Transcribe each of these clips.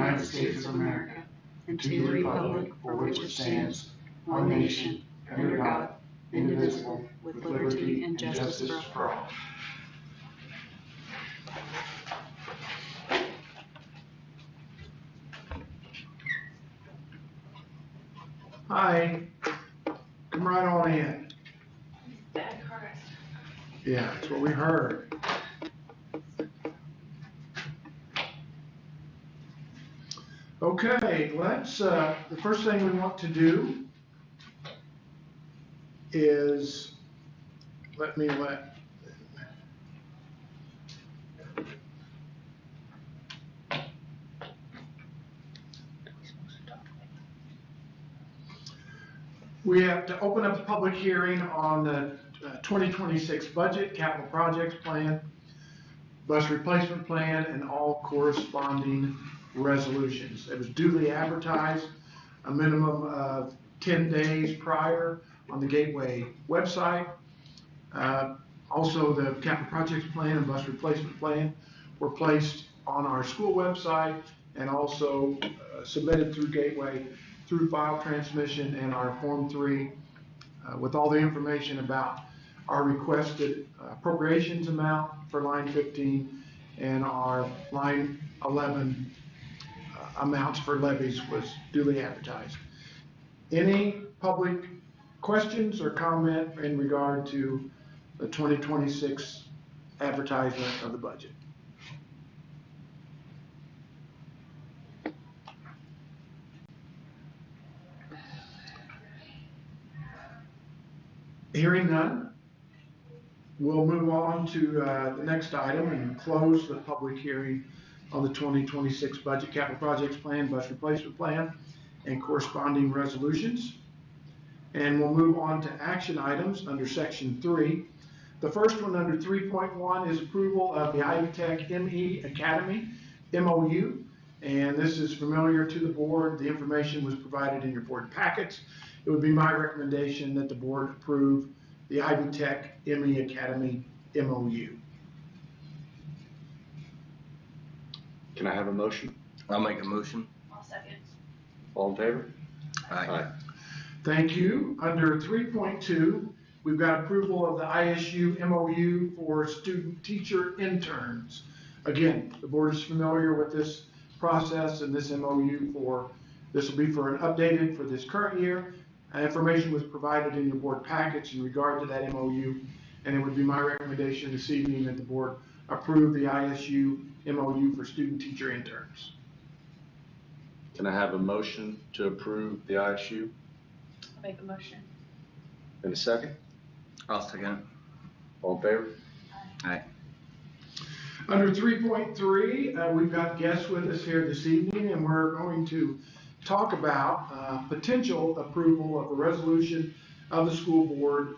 United States of America, and to the republic for which it stands, one nation, under God, indivisible, with liberty and justice for all. Hi, come right on in. Bad Christ. Yeah, that's what we heard. Okay, let's, the first thing we want to do is, we have to open up the public hearing on the 2026 budget, capital projects plan, bus replacement plan, and all corresponding resolutions. It was duly advertised a minimum of 10 days prior on the Gateway website. Also, the capital projects plan and bus replacement plan were placed on our school website and also submitted through Gateway through file transmission and our Form 3 with all the information about our requested appropriations amount for line 15 and our line 11 amounts for levies was duly advertised. Any public questions or comment in regard to the 2026 advertisement of the budget? Hearing none, we'll move on to the next item and close the public hearing on the 2026 budget, capital projects plan, bus replacement plan, and corresponding resolutions. And we'll move on to action items under section 3. The first one under 3.1 is approval of the Ivy Tech ME Academy MOU. And this is familiar to the board. The information was provided in your board packets. It would be my recommendation that the board approve the Ivy Tech ME Academy MOU. Can I have a motion? I'll make a motion. I'll second. All in favor? Aye. Thank you. Under 3.2, we've got approval of the ISU MOU for student teacher interns. Again, the board is familiar with this process and this MOU this will be for an updated for this current year. Information was provided in your board packets in regard to that MOU, and it would be my recommendation this evening that the board approve the ISU MOU for student teacher interns. Can I have a motion to approve the ISU? I'll make a motion. In a second? I'll second. All in favor? Aye. Under 3.3, we've got guests with us here this evening, and we're going to talk about potential approval of a resolution of the school board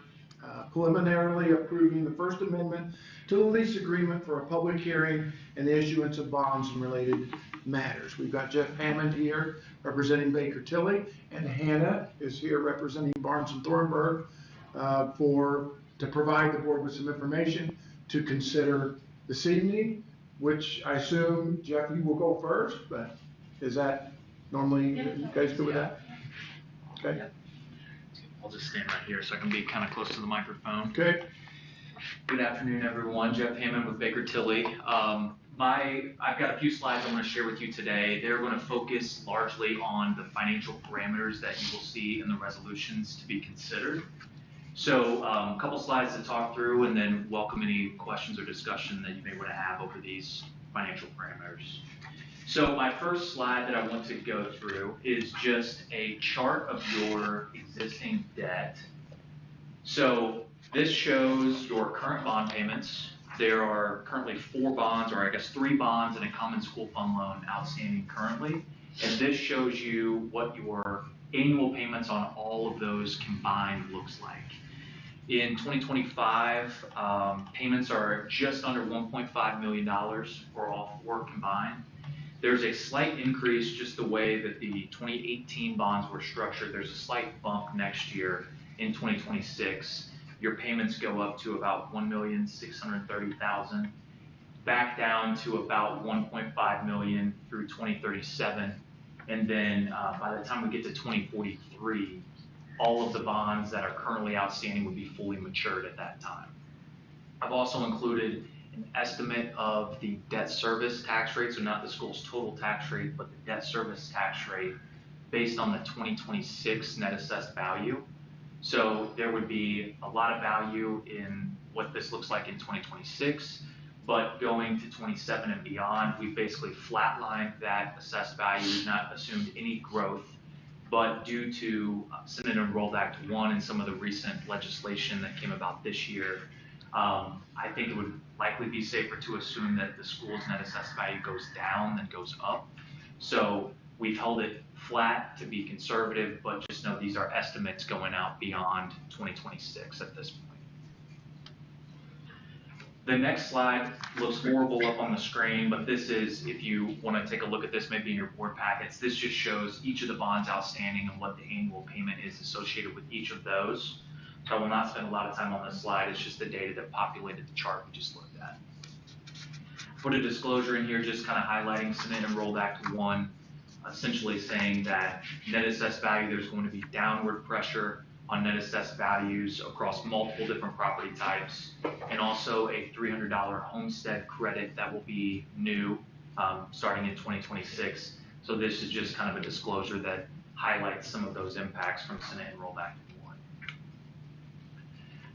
preliminarily approving the First Amendment to the lease agreement for a public hearing and the issuance of bonds and related matters. We've got Jeff Hammond here representing Baker Tilly, and Hannah is here representing Barnes and Thornburg to provide the board with some information to consider this evening, which I assume, Jeff, you will go first, but is that normally, you guys good with that? Okay. I'll just stand right here so I can be kind of close to the microphone. Okay. Good afternoon, everyone. Jeff Hammond with Baker Tilly. I've got a few slides I want to share with you today. They're going to focus largely on the financial parameters that you will see in the resolutions to be considered. So a couple slides to talk through and then welcome any questions or discussion that you may want to have over these financial parameters. So my first slide that I want to go through is just a chart of your existing debt. So this shows your current bond payments. There are currently 4 bonds, or I guess 3 bonds and a common school fund loan outstanding currently. And this shows you what your annual payments on all of those combined looks like. In 2025, payments are just under $1.5 million for all 4 combined. There's a slight increase just the way that the 2018 bonds were structured. There's a slight bump next year in 2026. Your payments go up to about $1,630,000. back down to about 1.5 million through 2037. And then by the time we get to 2043, all of the bonds that are currently outstanding would be fully matured at that time. I've also included an estimate of the debt service tax rate, so not the school's total tax rate, but the debt service tax rate based on the 2026 net assessed value. So there would be a lot of value in what this looks like in 2026, but going to 27 and beyond, we've basically flatlined that assessed value. We've not assumed any growth, but due to Senate Enrolled Act 1 and some of the recent legislation that came about this year, I think it would likely be safer to assume that the school's net assessed value goes down than goes up. So we've held it flat to be conservative, but just know these are estimates going out beyond 2026 at this point. The next slide looks horrible up on the screen, but this is, if you want to take a look at this maybe in your board packets, this just shows each of the bonds outstanding and what the annual payment is associated with each of those. So I will not spend a lot of time on this slide. It's just the data that populated the chart we just looked at. Put a disclosure in here just kind of highlighting Senate Enrolled Act 1, essentially saying that net assessed value, there's going to be downward pressure on net assessed values across multiple different property types, and also a $300 homestead credit that will be new starting in 2026. So this is just kind of a disclosure that highlights some of those impacts from Senate Enrolled Act 1.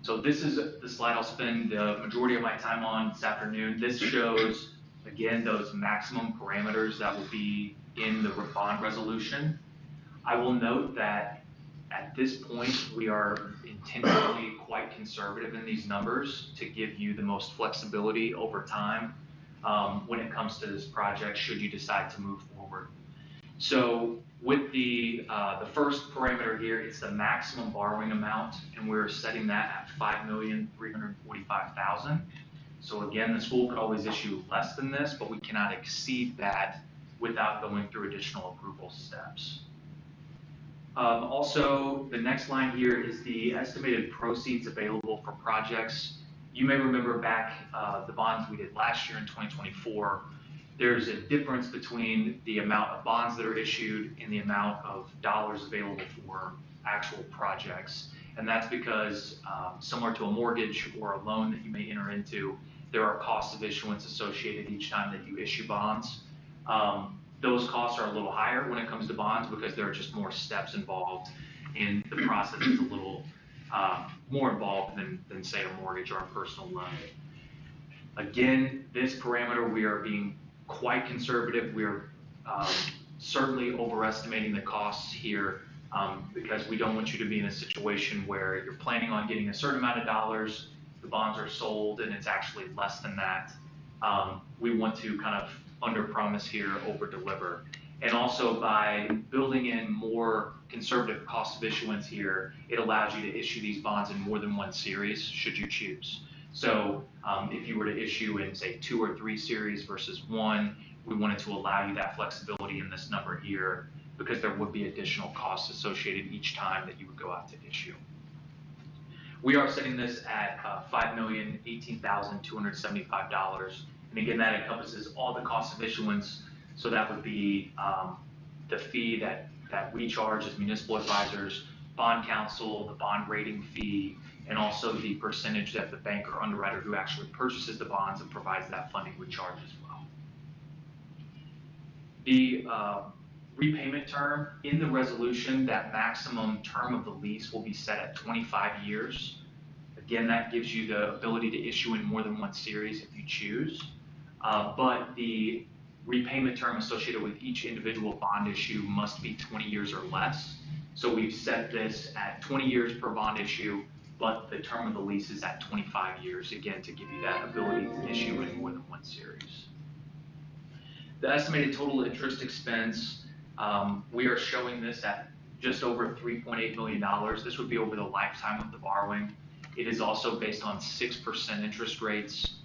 So this is the slide I'll spend the majority of my time on this afternoon. This shows, again, those maximum parameters that will be in the bond resolution. I will note that at this point, we are intentionally quite conservative in these numbers to give you the most flexibility over time when it comes to this project, should you decide to move forward. So with the first parameter here, it's the maximum borrowing amount, and we're setting that at $5,345,000. So again, the school could always issue less than this, but we cannot exceed that without going through additional approval steps. Also, the next line here is the estimated proceeds available for projects. You may remember back the bonds we did last year in 2024, there's a difference between the amount of bonds that are issued and the amount of dollars available for actual projects. And that's because similar to a mortgage or a loan that you may enter into, there are costs of issuance associated each time that you issue bonds. Those costs are a little higher when it comes to bonds because there are just more steps involved, and the process is a little more involved than say a mortgage or a personal loan. Again, this parameter, we are being quite conservative. We are certainly overestimating the costs here because we don't want you to be in a situation where you're planning on getting a certain amount of dollars, the bonds are sold, and it's actually less than that. We want to kind of under promise here, over deliver. And also by building in more conservative cost of issuance here, it allows you to issue these bonds in more than one series should you choose. So if you were to issue in say 2 or 3 series versus 1, we wanted to allow you that flexibility in this number here because there would be additional costs associated each time that you would go out to issue. We are setting this at $5,018,275. And again, that encompasses all the costs of issuance. So that would be the fee that we charge as municipal advisors, bond counsel, the bond rating fee, and also the percentage that the bank or underwriter who actually purchases the bonds and provides that funding would charge as well. The repayment term in the resolution, that maximum term of the lease will be set at 25 years. Again, that gives you the ability to issue in more than one series if you choose. But the repayment term associated with each individual bond issue must be 20 years or less. So we've set this at 20 years per bond issue, but the term of the lease is at 25 years, again, to give you that ability to issue in more than one series. The estimated total interest expense, we are showing this at just over $3.8 million. This would be over the lifetime of the borrowing. It is also based on 6% interest rates.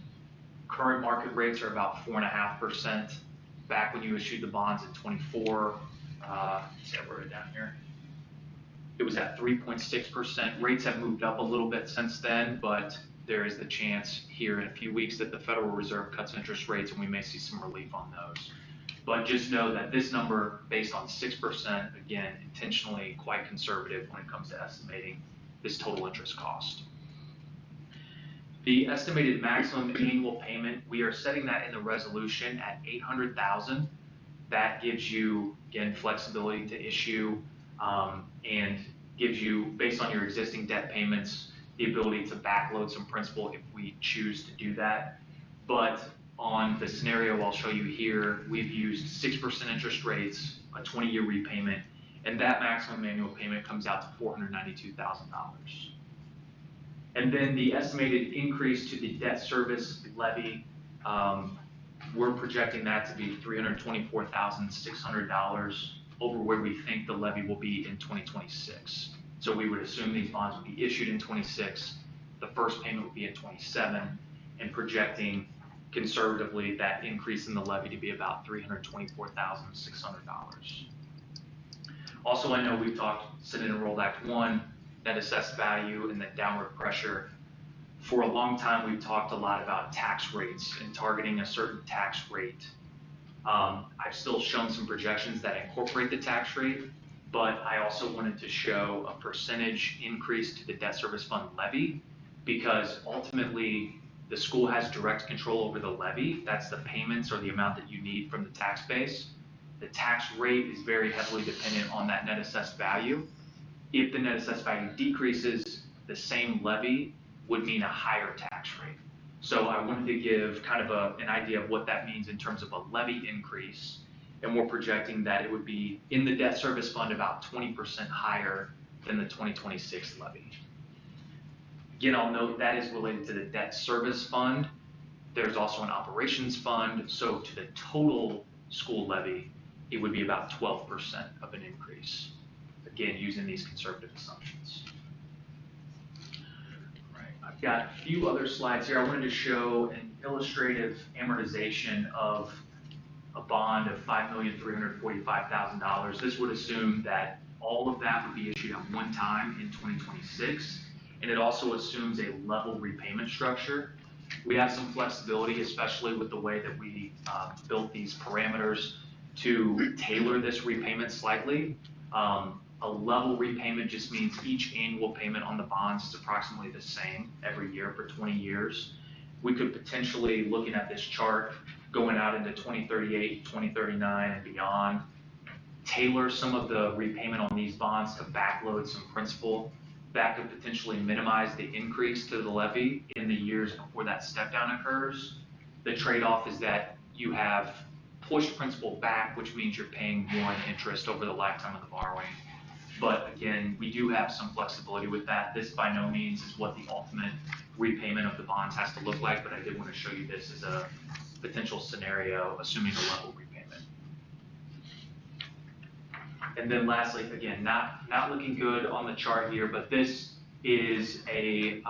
Current market rates are about 4.5%. Back when you issued the bonds in 24, I wrote it down here. It was at 3.6%. Rates have moved up a little bit since then, but there is the chance here in a few weeks that the Federal Reserve cuts interest rates and we may see some relief on those. But just know that this number, based on 6%, again, intentionally quite conservative when it comes to estimating this total interest cost. The estimated maximum annual payment, we are setting that in the resolution at $800,000. That gives you, again, flexibility to issue and gives you, based on your existing debt payments, the ability to backload some principal if we choose to do that. But on the scenario I'll show you here, we've used 6% interest rates, a 20-year repayment, and that maximum annual payment comes out to $492,000. And then the estimated increase to the debt service levy, we're projecting that to be $324,600 over where we think the levy will be in 2026. So we would assume these bonds would be issued in 26, the first payment would be in 27, and projecting conservatively that increase in the levy to be about $324,600. Also, I know we've talked Senate Enrolled Act 1, net assessed value, and the downward pressure. For a long time, we've talked a lot about tax rates and targeting a certain tax rate. I've still shown some projections that incorporate the tax rate, but I also wanted to show a percentage increase to the debt service fund levy, because ultimately the school has direct control over the levy. That's the payments or the amount that you need from the tax base. The tax rate is very heavily dependent on that net assessed value. If the net assessed value decreases, the same levy would mean a higher tax rate. So I wanted to give kind of an idea of what that means in terms of a levy increase, and we're projecting that it would be in the debt service fund about 20% higher than the 2026 levy. Again, I'll note that is related to the debt service fund. There's also an operations fund, so to the total school levy, it would be about 12% of an increase. Again, using these conservative assumptions. I've got a few other slides here. I wanted to show an illustrative amortization of a bond of $5,345,000. This would assume that all of that would be issued at one time in 2026, and it also assumes a level repayment structure. We have some flexibility, especially with the way that we built these parameters, to tailor this repayment slightly. A level repayment just means each annual payment on the bonds is approximately the same every year for 20 years. We could potentially, looking at this chart, going out into 2038, 2039 and beyond, tailor some of the repayment on these bonds to backload some principal. That could potentially minimize the increase to the levy in the years before that step down occurs. The trade-off is that you have pushed principal back, which means you're paying more in interest over the lifetime of the borrowing. But again, we do have some flexibility with that. This by no means is what the ultimate repayment of the bonds has to look like, but I did want to show you this as a potential scenario, assuming a level repayment. And then lastly, again, not looking good on the chart here, but this is a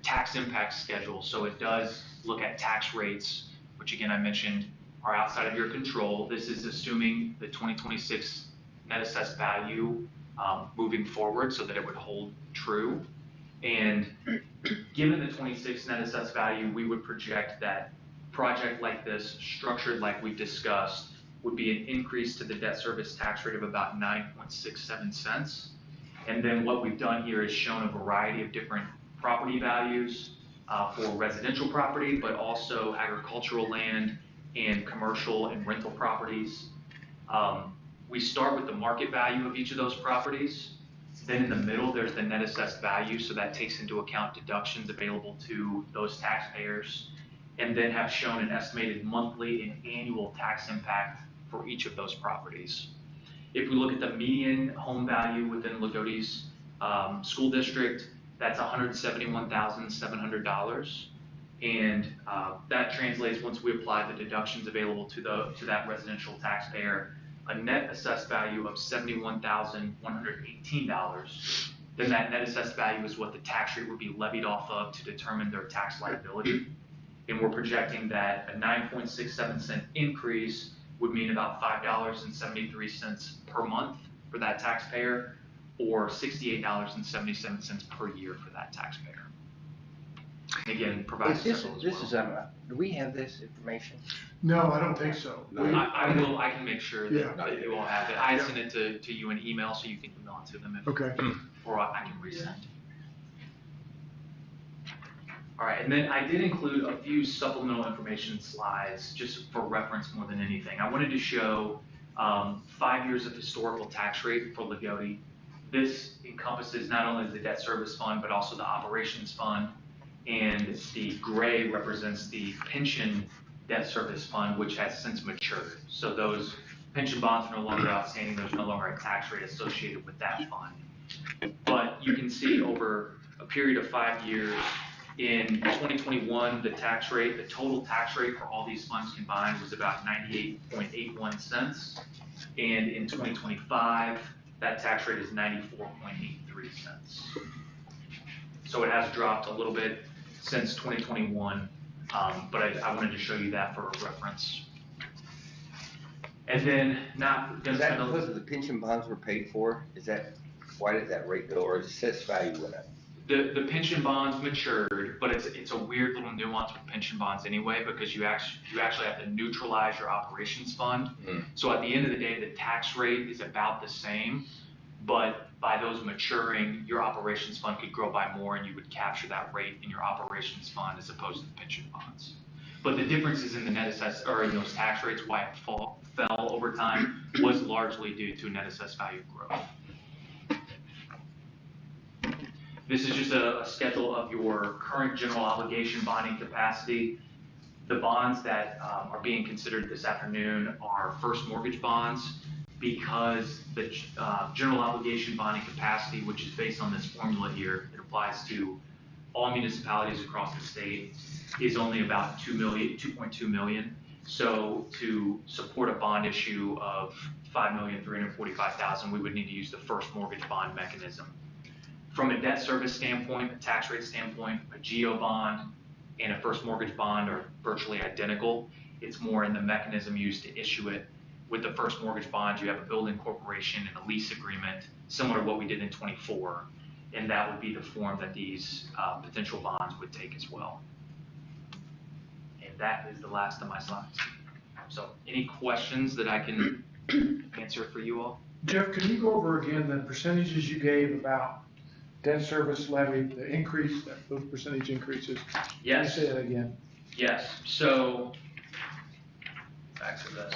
tax impact schedule. So it does look at tax rates, which again, I mentioned are outside of your control. This is assuming the 2026 net assessed value moving forward so that it would hold true. And given the 26 net assessed value, we would project that project like this, structured like we've discussed, would be an increase to the debt service tax rate of about 9.67 cents. And then what we've done here is shown a variety of different property values for residential property, but also agricultural land and commercial and rental properties. We start with the market value of each of those properties. Then in the middle, there's the net assessed value. So that takes into account deductions available to those taxpayers, and then have shown an estimated monthly and annual tax impact for each of those properties. If we look at the median home value within Lagodes school district, that's $171,700. And that translates, once we apply the deductions available to that residential taxpayer, a net assessed value of $71,118. Then that net assessed value is what the tax rate would be levied off of to determine their tax liability. And we're projecting that a 9.67 cent increase would mean about $5.73 per month for that taxpayer, or $68.77 per year for that taxpayer. Again, provides This several as is, well. do we have this information? No, I don't think so. No. We- I can make sure Yeah. that you all have it. I Yeah. sent it to you in email, so you can email it to them if, Okay, or I can resend. All right, and then I did include a few supplemental information slides just for reference more than anything. I wanted to show 5 years of historical tax rate for Lagodi. This encompasses not only the debt service fund, but also the operations fund. And the gray represents the pension debt service fund, which has since matured. So those pension bonds are no longer outstanding, there's no longer a tax rate associated with that fund. But you can see over a period of 5 years, in 2021, the tax rate, the total tax rate for all these funds combined was about 98.81 cents. And in 2025, that tax rate is 94.83 cents. So it has dropped a little bit since 2021, but I wanted to show you that for reference. And then not gonna Is that spend a because of the pension bonds were paid for? Is that, why did that rate go, or is assessed value went up? The pension bonds matured, but it's a weird little nuance with pension bonds anyway, because you actually have to neutralize your operations fund. Mm. So at the end of the day, the tax rate is about the same, but by those maturing, your operations fund could grow by more and you would capture that rate in your operations fund as opposed to the pension bonds. But the differences in the net assess, or in those tax rates, why it fell over time, was largely due to net assessed value growth. This is just a schedule of your current general obligation bonding capacity. The bonds that are being considered this afternoon are first mortgage bonds, because the general obligation bonding capacity, which is based on this formula here, it applies to all municipalities across the state, is only about 2.2 million. So to support a bond issue of 5,345,000, we would need to use the first mortgage bond mechanism. From a debt service standpoint, a tax rate standpoint, a GO bond and a first mortgage bond are virtually identical. It's more in the mechanism used to issue it. With the first mortgage bond, you have a building corporation and a lease agreement, similar to what we did in 24, and that would be the form that these potential bonds would take as well. And that is the last of my slides. So any questions that I can answer for you all? Jeff, can you go over again the percentages you gave about debt service levy, the increase, those percentage increases? Yes. Can you say that again? Yes, so, back to this.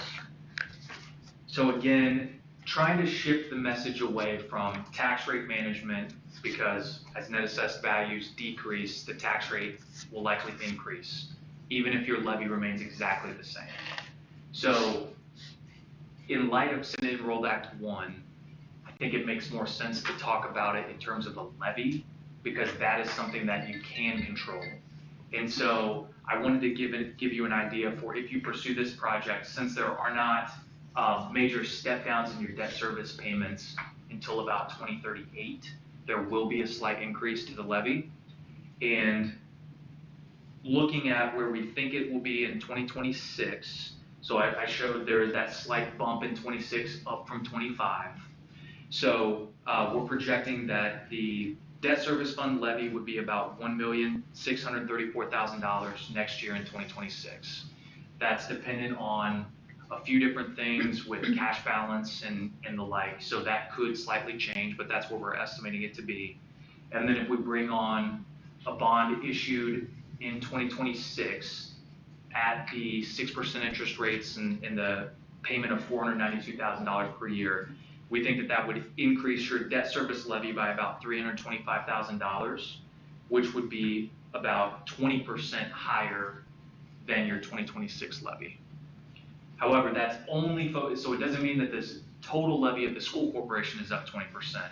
So again, trying to shift the message away from tax rate management, because as net assessed values decrease, the tax rate will likely increase, even if your levy remains exactly the same. So in light of Senate Enrolled Act 1, I think it makes more sense to talk about it in terms of the levy, because that is something that you can control. And so I wanted to give you an idea for if you pursue this project, since there are not major step downs in your debt service payments until about 2038, there will be a slight increase to the levy. And looking at where we think it will be in 2026, so I showed there is that slight bump in 26 up from 25. So we're projecting that the debt service fund levy would be about $1,634,000 next year in 2026. That's dependent on a few different things with cash balance and the like. So that could slightly change, but that's where we're estimating it to be. And then if we bring on a bond issued in 2026 at the 6% interest rates and the payment of $492,000 per year, we think that that would increase your debt service levy by about $325,000, which would be about 20% higher than your 2026 levy. However, that's only so it doesn't mean that this total levy of the school corporation is up 20%.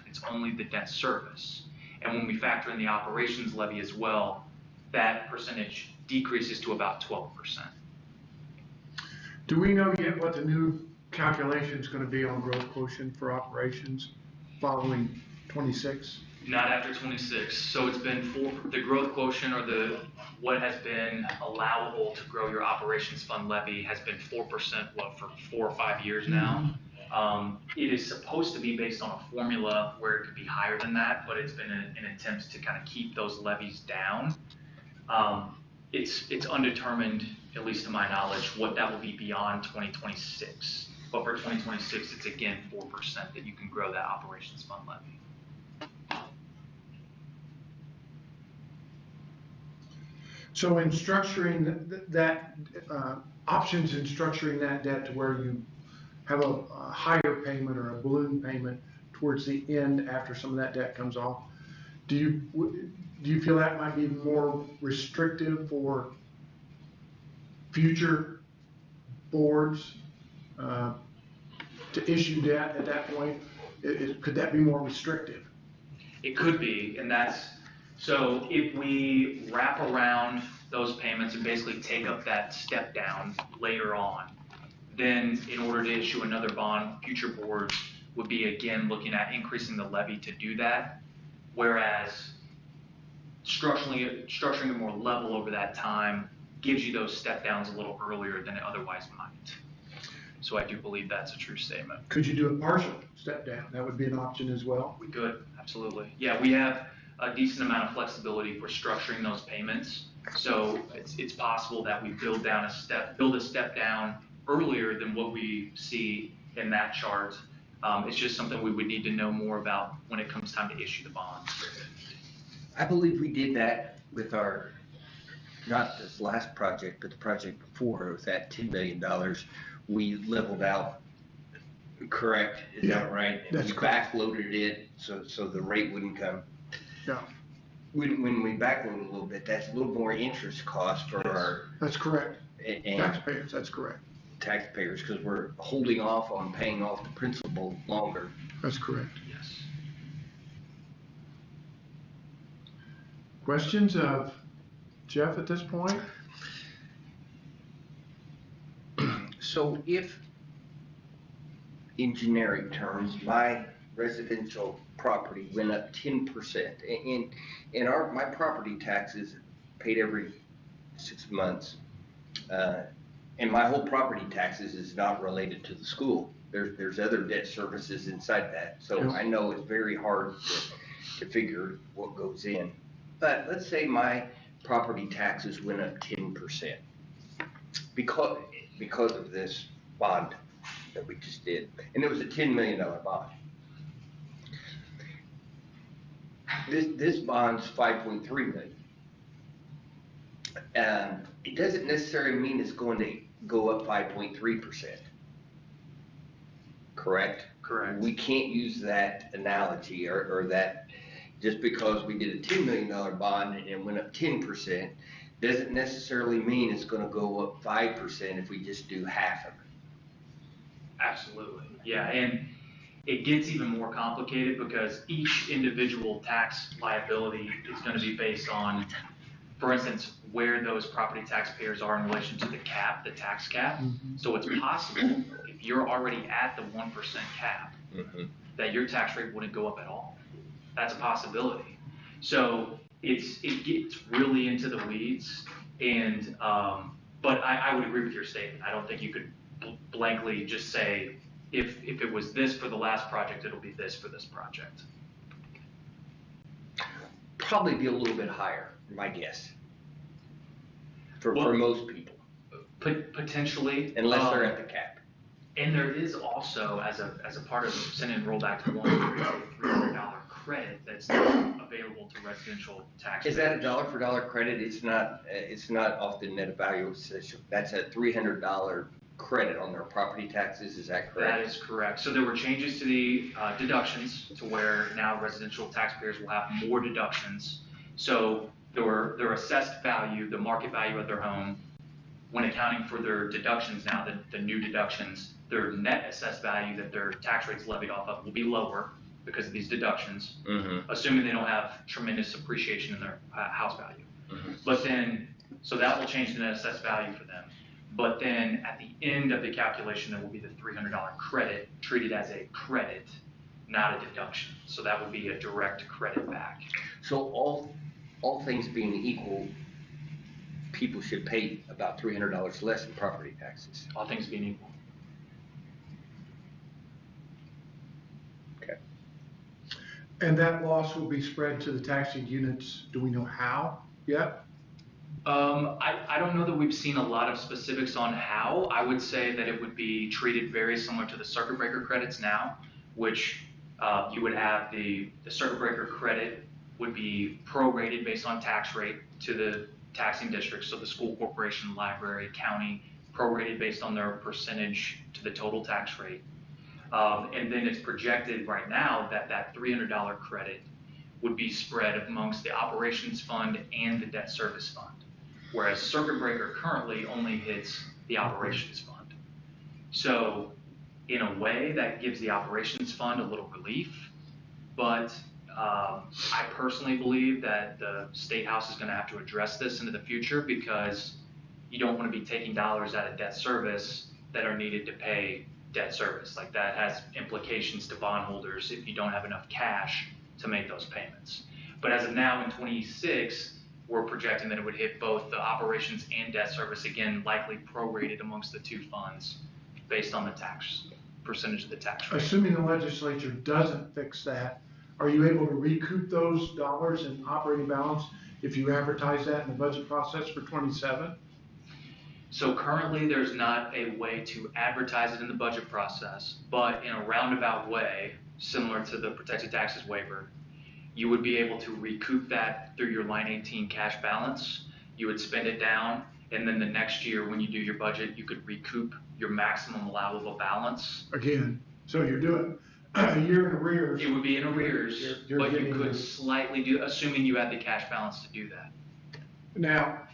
It's only the debt service. And when we factor in the operations levy as well, that percentage decreases to about 12%. Do we know yet what the new calculation is going to be on growth quotient for operations following 26? Not after 26. So it's been the growth quotient, or what has been allowable to grow your operations fund levy has been 4%, for 4 or 5 years now. It is supposed to be based on a formula where it could be higher than that, but it's been an attempt to kind of keep those levies down. It's undetermined, at least to my knowledge, what that will be beyond 2026. But for 2026, it's again 4% that you can grow that operations fund levy. So in structuring that, options in structuring that debt to where you have a higher payment or a balloon payment towards the end after some of that debt comes off, do you feel that might be more restrictive for future boards to issue debt at that point? Could that be more restrictive? It could be, and so if we wrap around those payments and basically take up that step down later on, then in order to issue another bond, future boards would be again looking at increasing the levy to do that, whereas structuring it more level over that time gives you those step downs a little earlier than it otherwise might. So I do believe that's a true statement. Could you do a partial step down? That would be an option as well. We could, absolutely. Yeah, we have a decent amount of flexibility for structuring those payments. So it's possible that we build a step down earlier than what we see in that chart. It's just something we would need to know more about when it comes time to issue the bonds. I believe we did that with our, not this last project, but the project before, with that $10 million, we leveled out, correct? Is that right? And that's we correct. backloaded it so the rate wouldn't come. Yeah, When we backload a little bit, that's a little more interest cost for our that's correct. and Taxpayers, that's correct. taxpayers, because we're holding off on paying off the principal longer. That's correct. Yes. Questions of Jeff at this point? So if, in generic terms, my residential property went up 10%, and my property taxes paid every 6 months, and my whole property taxes is not related to the school. There's other debt services inside that, so Yeah. I know it's very hard to figure what goes in. But let's say my property taxes went up 10% because of this bond that we just did, and it was a $10 million bond. This bond's 5.3 million. It doesn't necessarily mean it's going to go up 5.3%. Correct? Correct. We can't use that analogy or that just because we did a $10 million bond and it went up 10%, doesn't necessarily mean it's going to go up 5% if we just do half of it. Absolutely. Yeah, and it gets even more complicated because each individual tax liability is going to be based on, for instance, where those property taxpayers are in relation to the cap, the tax cap. So it's possible if you're already at the 1% cap, that your tax rate wouldn't go up at all. That's a possibility. So it gets really into the weeds, and but I would agree with your statement. I don't think you could blankly just say if it was this for the last project, it'll be this for this project. Probably be a little bit higher, my guess, for Well, most people, Potentially, unless they're at the cap. And there is also, as a part of Senate and Rolled Act 1, there is a $300 credit that's available to residential taxpayers. Is that a dollar for dollar credit? It's not off the net value. That's a $300 credit on their property taxes. Is that correct? That is correct. So there were changes to the deductions to where now residential taxpayers will have more deductions. So their assessed value, the market value of their home, when accounting for their deductions now, the new deductions, their net assessed value that their tax rate's levied off of will be lower because of these deductions, assuming they don't have tremendous appreciation in their house value. But then, so that will change the net assessed value for them. But then at the end of the calculation, there will be the $300 credit treated as a credit, not a deduction. So that would be a direct credit back. So all things being equal, people should pay about $300 less in property taxes. All things being equal. Okay. And that loss will be spread to the taxing units. Do we know how yet? I don't know that we've seen a lot of specifics on how. I would say that it would be treated very similar to the circuit breaker credits now, which you would have the circuit breaker credit would be prorated based on tax rate to the taxing districts, so the school, corporation, library, county, prorated based on their percentage to the total tax rate. And then it's projected right now that that $300 credit would be spread amongst the operations fund and the debt service fund. Whereas circuit breaker currently only hits the operations fund. So in a way that gives the operations fund a little relief, but I personally believe that the State House is going to have to address this into the future, because you don't want to be taking dollars out of debt service that are needed to pay debt service. Like, that has implications to bondholders if you don't have enough cash to make those payments. But as of now, in 26, we're projecting that it would hit both the operations and debt service, again, likely prorated amongst the two funds based on the tax percentage of the tax rate. Assuming the legislature doesn't fix that, are you able to recoup those dollars in operating balance if you advertise that in the budget process for 27? So currently, there's not a way to advertise it in the budget process, but in a roundabout way, similar to the protected taxes waiver, you would be able to recoup that through your line 18 cash balance. You would spend it down, and then the next year when you do your budget, you could recoup your maximum allowable balance. Again, so you're doing a year in arrears. It would be in arrears, You're but you getting could the- slightly do, assuming you had the cash balance to do that. Now,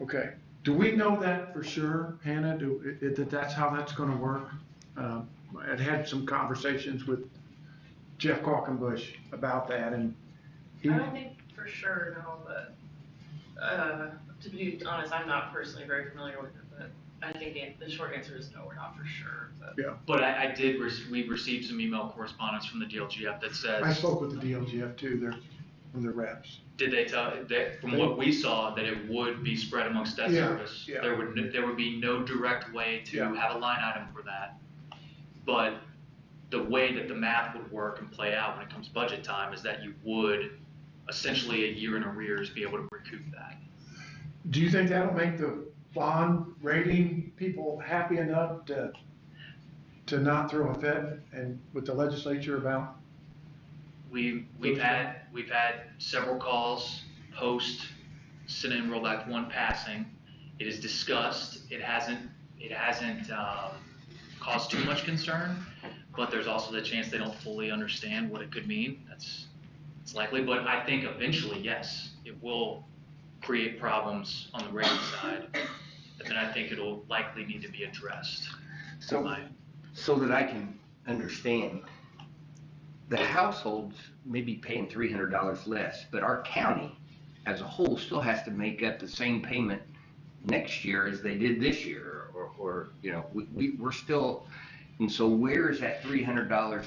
okay, do we know that for sure, Hannah, that that's how that's gonna work? I'd had some conversations with Jeff Qualkenbush about that, and he, I don't think for sure, no, but, to be honest, I'm not personally very familiar with it, but I think the short answer is no, we're not for sure, but. yeah, But we received some email correspondence from the DLGF that says. I spoke with the DLGF too, they're, from their reps. Did they tell, that from what we saw, that it would be spread amongst debt Yeah, service? yeah. There would be no direct way to Yeah. have a line item for that. But the way that the math would work and play out when it comes budget time is that you would essentially a year in arrears be able to recoup that. Do you think that'll make the bond rating people happy enough to not throw a fit and with the legislature about? We've had several calls post Senate Enrolled Act 1 passing. It is discussed. It hasn't caused too much concern, but there's also the chance they don't fully understand what it could mean. It's likely, but I think eventually, yes, it will create problems on the rating side, and then I think it'll likely need to be addressed. So that I can understand, the households may be paying $300 less, but our county as a whole still has to make up the same payment next year as they did this year, or you know, we're still, and so where is that $300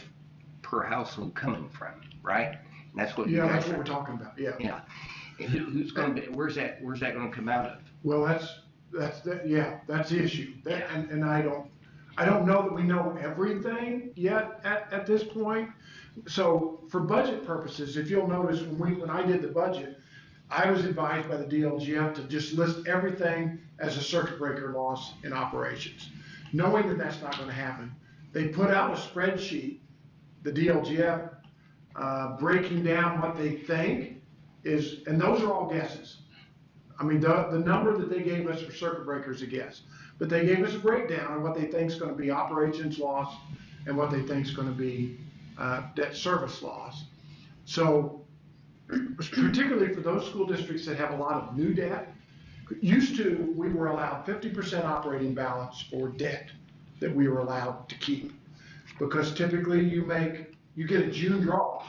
per household coming from, right? And that's what you Yeah, guys that's what are. we're talking about, yeah. Yeah. And who's gonna be, where's that gonna come out of? Well, that's the issue. And I don't know that we know everything yet at this point. So for budget purposes, if you'll notice, when I did the budget, I was advised by the DLGF to just list everything as a circuit breaker loss in operations, knowing that that's not gonna happen. They put out a spreadsheet, the DLGF, breaking down what they think is, and those are all guesses. I mean, the number that they gave us for circuit breaker is a guess, but they gave us a breakdown of what they think is going to be operations loss and what they think is going to be debt service loss. So, particularly for those school districts that have a lot of new debt, used to, we were allowed 50% operating balance for debt that we were allowed to keep, because typically you get a June draw.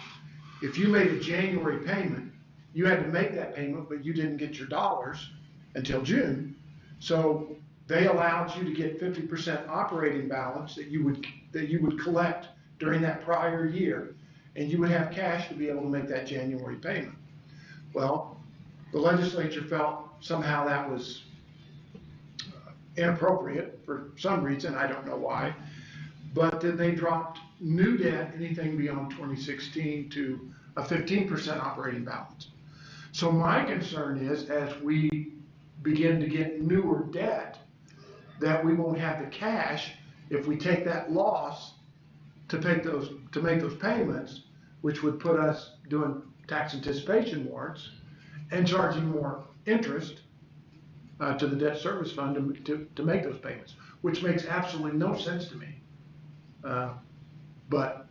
If you made a January payment, you had to make that payment, but you didn't get your dollars until June. So they allowed you to get 50% operating balance that you would collect during that prior year, and you would have cash to be able to make that January payment. Well, the legislature felt somehow that was inappropriate for some reason, I don't know why, but then they dropped new debt, anything beyond 2016, to a 15% operating balance. So my concern is, as we begin to get newer debt, that we won't have the cash if we take that loss to make those payments, which would put us doing tax anticipation warrants and charging more interest to the debt service fund to make those payments, which makes absolutely no sense to me. But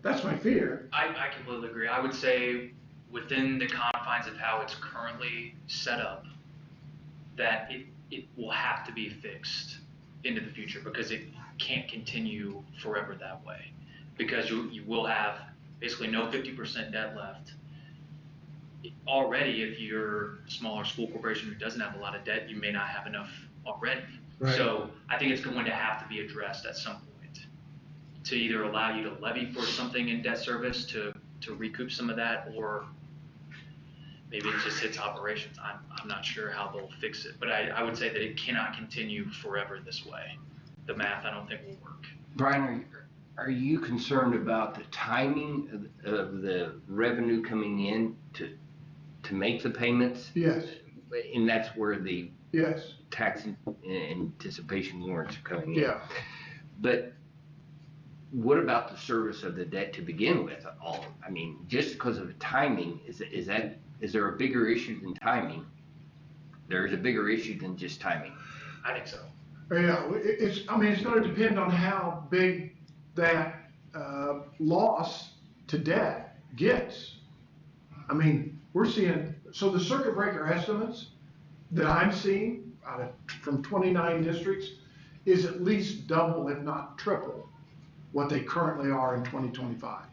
that's my fear. I completely agree. I would say within the confines of how it's currently set up, that it will have to be fixed into the future because it can't continue forever that way. Because you will have basically no 50% debt left. Already, if you're a smaller school corporation who doesn't have a lot of debt, you may not have enough already. Right. So I think it's going to have to be addressed at some point to either allow you to levy for something in debt service to recoup some of that, or maybe it just hits operations. I'm not sure how they'll fix it, but I would say that it cannot continue forever this way. The math, I don't think, will work. Brian, are you concerned about the timing of the revenue coming in to make the payments? Yes, And that's where the yes, tax anticipation warrants are coming in. yeah. But what about the service of the debt to begin with? I mean, just because of the timing, is there a bigger issue than timing? There is a bigger issue than just timing. I think so. Yeah, it's going to depend on how big that loss to debt gets. I mean, we're seeing, so the circuit breaker estimates that I'm seeing from 29 districts is at least double, if not triple, what they currently are in 2025.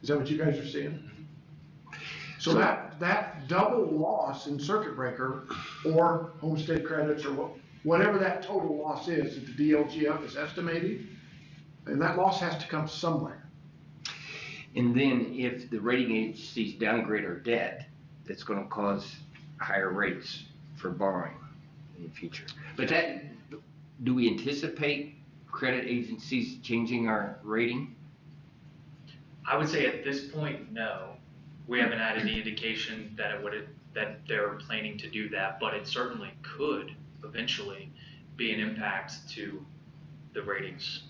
Is that what you guys are seeing? So that double loss in circuit breaker or homestead credits or whatever that total loss is that the DLGF is estimating, and that loss has to come somewhere. And then if the rating agencies downgrade our debt, that's going to cause higher rates for borrowing in the future. But do we anticipate credit agencies changing our rating? I would say at this point, no. We haven't had any indication that that they're planning to do that, but it certainly could eventually be an impact to the ratings.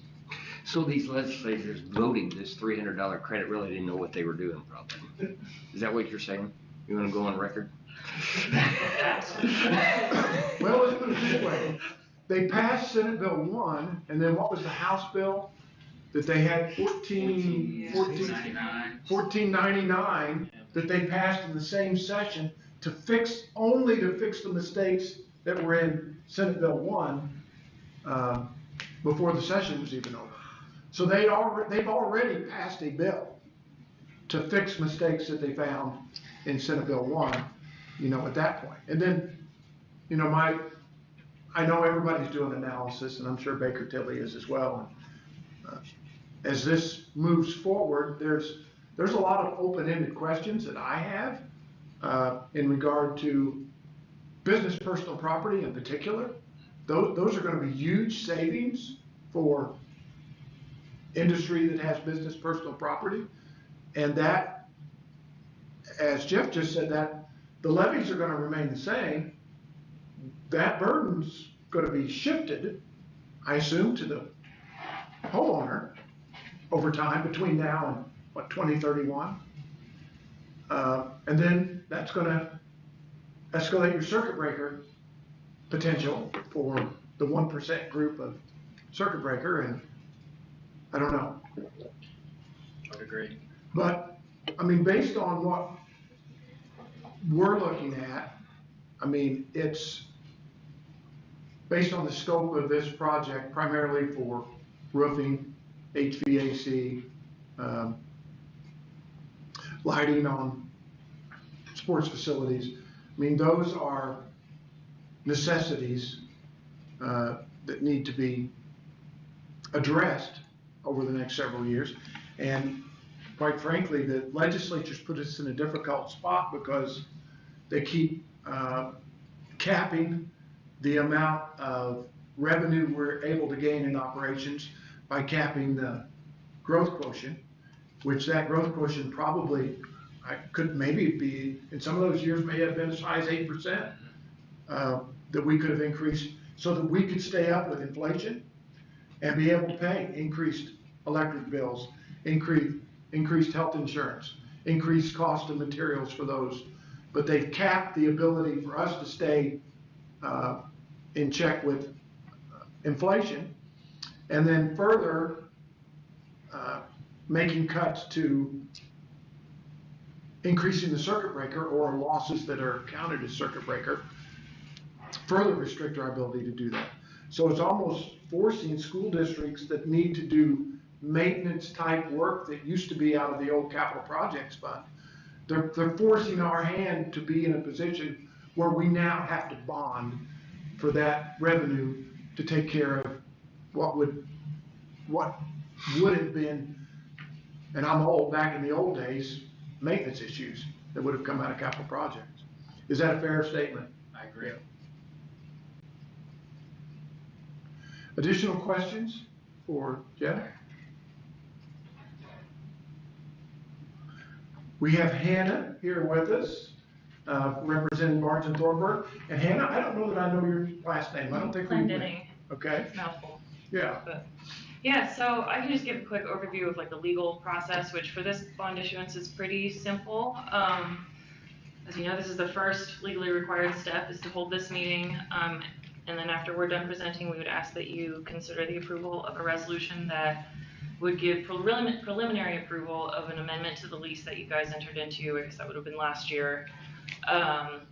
So these legislators voting this $300 credit really didn't know what they were doing, probably. Is that what you're saying? You want to go on record? Well, let's put it this way. They passed Senate Bill 1, and then what was the House bill that they had 1499 that they passed in the same session to fix the mistakes that were in Senate Bill 1 before the session was even over. So they've already passed a bill to fix mistakes that they found in Senate Bill 1, at that point. And then, I know everybody's doing analysis, and I'm sure Baker Tilly is as well. As this moves forward, there's a lot of open-ended questions that I have in regard to business personal property in particular. Those are going to be huge savings for industry that has business personal property, and that, as Jeff just said, that the levies are going to remain the same. That burden's going to be shifted, I assume, to the homeowner over time between now and 2031, and then that's going to escalate your circuit breaker potential for the 1% group of circuit breaker, and I don't know. I would agree. But, based on what we're looking at, it's based on the scope of this project, primarily for roofing, HVAC, lighting on sports facilities. Those are necessities that need to be addressed over the next several years. And quite frankly, the legislature's put us in a difficult spot because they keep capping the amount of revenue we're able to gain in operations by capping the growth quotient, which that growth quotient probably I could, maybe it'd be, in some of those years may have been as high as 8%, that we could have increased so that we could stay up with inflation and be able to pay increased electric bills, increased health insurance, increased cost of materials for those. But they've capped the ability for us to stay in check with inflation, and then further making cuts to increasing the circuit breaker or losses that are counted as circuit breaker, further restrict our ability to do that. So it's almost forcing school districts that need to do maintenance type work that used to be out of the old capital projects fund. They're forcing our hand to be in a position where we now have to bond for that revenue to take care of what would have been, and I'm old, back in the old days, maintenance issues that would have come out of capital projects. Is that a fair statement? I agree. Additional questions for Jeff? We have Hannah here with us, representing Barnes and Thornburg. And Hannah, I don't know that I know your last name. I don't think we do. Clendenning. Okay, Mouthful. yeah. Yeah, so I can just give a quick overview of like the legal process, which for this bond issuance is pretty simple. As you know, this is the first legally required step, is to hold this meeting. And then after we're done presenting, we would ask that you consider the approval of a resolution that would give preliminary approval of an amendment to the lease that you guys entered into. I guess that would have been last year. And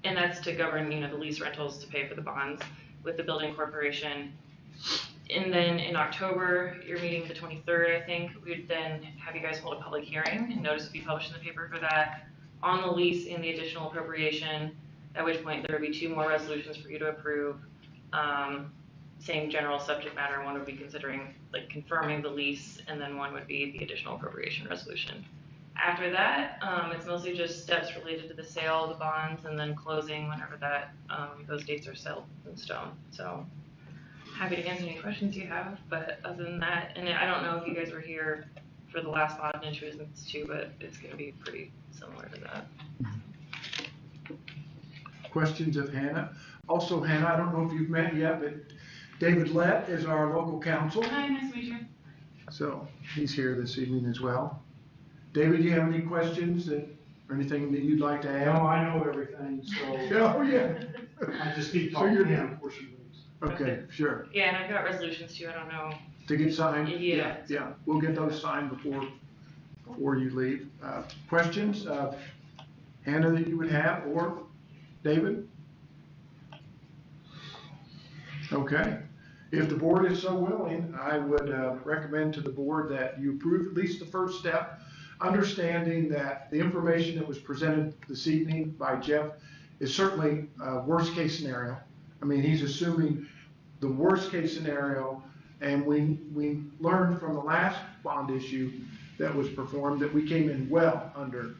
that's to govern, the lease rentals to pay for the bonds with the building corporation. And then in October, your meeting the 23rd, I think, we'd then have you guys hold a public hearing, and notice would be published in the paper for that, on the lease and the additional appropriation, at which point there would be 2 more resolutions for you to approve. Same general subject matter. One would be considering, like, confirming the lease, and then one would be the additional appropriation resolution. After that, it's mostly just steps related to the sale of the bonds and then closing whenever that those dates are set in stone. So happy to answer any questions you have, but other than that, and I don't know if you guys were here for the last bond issuance too, but it's going to be pretty similar to that. Questions of Hannah? Also, Hannah, I don't know if you've met yet, but David Lett is our local counsel. Hi, nice to meet you. So he's here this evening as well. David, do you have any questions or anything that you'd like to add? No, I know everything, so Oh, yeah. I just keep So talking you're- to him before she leaves. Okay, sure. Yeah, and I've got resolutions too. I don't know. To get signed? Yeah. Yeah, we'll get those signed before you leave. Questions, Hannah, that you would have, or David? Okay. If the board is so willing, I would recommend to the board that you approve at least the first step, understanding that the information that was presented this evening by Jeff is certainly a worst case scenario. I mean, he's assuming the worst case scenario, and we learned from the last bond issue that was performed that we came in well under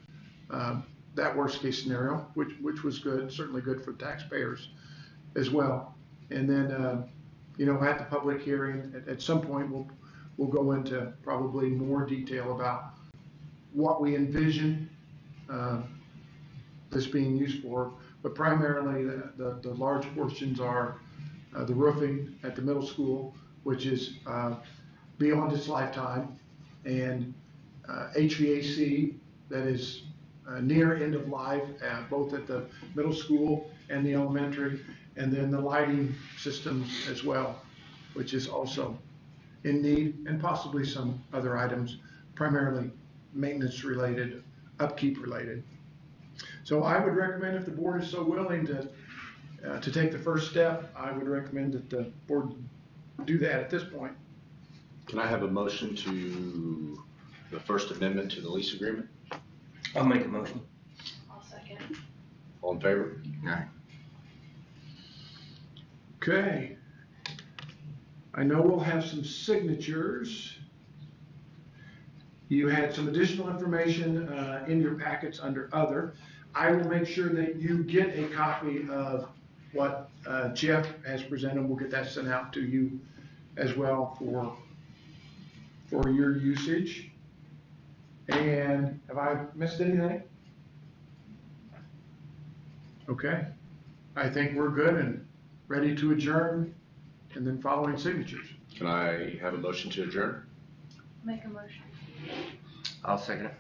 that worst case scenario, which was good, certainly good for taxpayers as well. And then, at the public hearing, at some point, we'll go into probably more detail about what we envision this being used for, but primarily the large portions are the roofing at the middle school, which is beyond its lifetime, and HVAC that is near end of life, both at the middle school and the elementary, and then the lighting systems as well, which is also in need, and possibly some other items, primarily maintenance related, upkeep related. So I would recommend, if the board is so willing to take the first step, I would recommend that the board do that at this point. Can I have a motion to the First Amendment to the lease agreement? I'll make a motion. I'll second. All in favor? Aye. Okay. I know we'll have some signatures. You had some additional information in your packets under other. I will make sure that you get a copy of what Jeff has presented. We'll get that sent out to you as well for your usage. And have I missed anything? Okay, I think we're good and ready to adjourn, and then following signatures. Can I have a motion to adjourn? Make a motion. I'll second it.